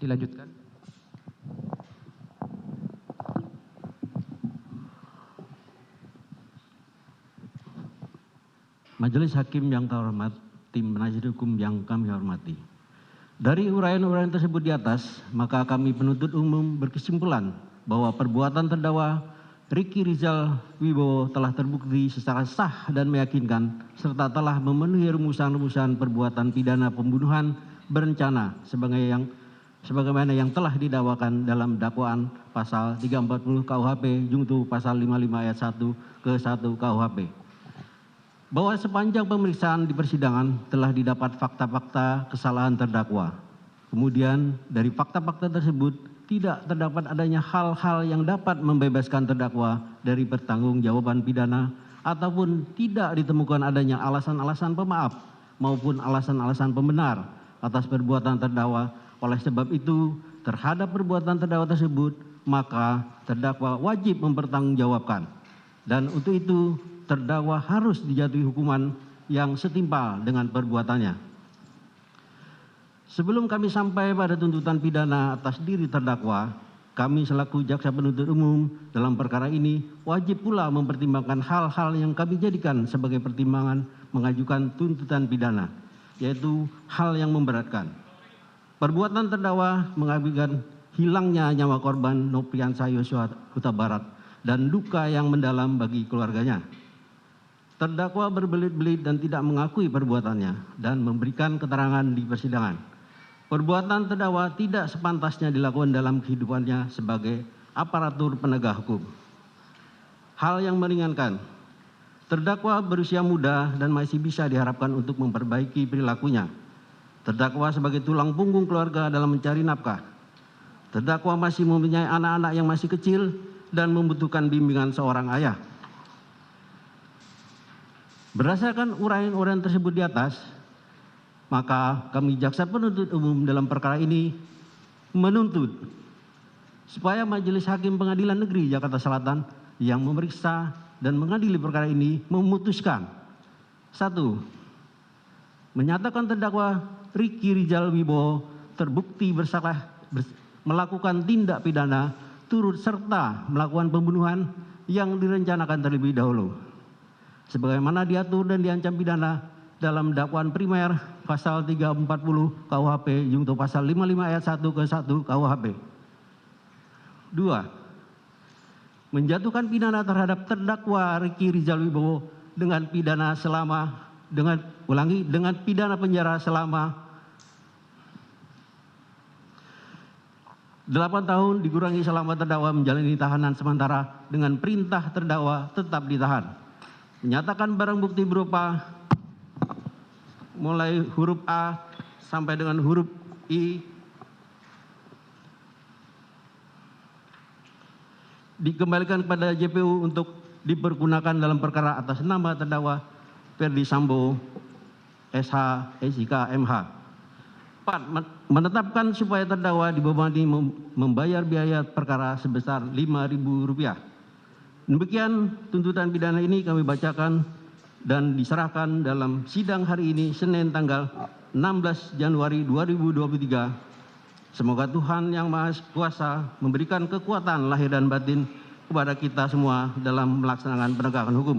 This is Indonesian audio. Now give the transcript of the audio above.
Dilanjutkan. Majelis Hakim yang terhormat, tim penasihat hukum yang kami hormati. Dari uraian-uraian tersebut di atas, maka kami penuntut umum berkesimpulan bahwa perbuatan terdakwa Ricky Rizal Wibowo telah terbukti secara sah dan meyakinkan serta telah memenuhi rumusan-rumusan perbuatan pidana pembunuhan berencana sebagaimana yang telah didakwakan dalam dakwaan pasal 340 KUHP junto pasal 55 ayat 1 ke 1 KUHP. Bahwa sepanjang pemeriksaan di persidangan telah didapat fakta-fakta kesalahan terdakwa. Kemudian dari fakta-fakta tersebut tidak terdapat adanya hal-hal yang dapat membebaskan terdakwa dari pertanggungjawaban pidana ataupun tidak ditemukan adanya alasan-alasan pemaaf maupun alasan-alasan pembenar atas perbuatan terdakwa. Oleh sebab itu, terhadap perbuatan terdakwa tersebut, maka terdakwa wajib mempertanggungjawabkan. Dan untuk itu, terdakwa harus dijatuhi hukuman yang setimpal dengan perbuatannya. Sebelum kami sampai pada tuntutan pidana atas diri terdakwa, kami selaku jaksa penuntut umum dalam perkara ini wajib pula mempertimbangkan hal-hal yang kami jadikan sebagai pertimbangan mengajukan tuntutan pidana, yaitu hal yang memberatkan. Perbuatan terdakwa mengakibatkan hilangnya nyawa korban Nopriansa Yosua Huta Barat dan duka yang mendalam bagi keluarganya. Terdakwa berbelit-belit dan tidak mengakui perbuatannya dan memberikan keterangan di persidangan. Perbuatan terdakwa tidak sepantasnya dilakukan dalam kehidupannya sebagai aparatur penegak hukum. Hal yang meringankan, terdakwa berusia muda dan masih bisa diharapkan untuk memperbaiki perilakunya. Terdakwa sebagai tulang punggung keluarga dalam mencari nafkah. Terdakwa masih mempunyai anak-anak yang masih kecil dan membutuhkan bimbingan seorang ayah. Berdasarkan uraian-uraian tersebut di atas, maka kami jaksa penuntut umum dalam perkara ini menuntut supaya Majelis Hakim Pengadilan Negeri Jakarta Selatan yang memeriksa dan mengadili perkara ini memutuskan: 1. Menyatakan terdakwa Ricky Rizal Wibowo terbukti bersalah melakukan tindak pidana turut serta melakukan pembunuhan yang direncanakan terlebih dahulu, sebagaimana diatur dan diancam pidana dalam dakwaan primer pasal 340 KUHP junto pasal 55 ayat 1 ke 1 KUHP. 2. Menjatuhkan pidana terhadap terdakwa Ricky Rizal Wibowo dengan pidana penjara selama 8 tahun dikurangi selama terdakwa menjalani tahanan sementara dengan perintah terdakwa tetap ditahan. Menyatakan barang bukti berupa mulai huruf A sampai dengan huruf I dikembalikan kepada JPU untuk dipergunakan dalam perkara atas nama terdakwa Ferdi Sambo SH SIK MH. 4. Menetapkan supaya terdakwa dibebani membayar biaya perkara sebesar Rp5.000. Demikian tuntutan pidana ini kami bacakan dan diserahkan dalam sidang hari ini, Senin tanggal 16 Januari 2023. Semoga Tuhan Yang Maha Kuasa memberikan kekuatan lahir dan batin kepada kita semua dalam melaksanakan penegakan hukum.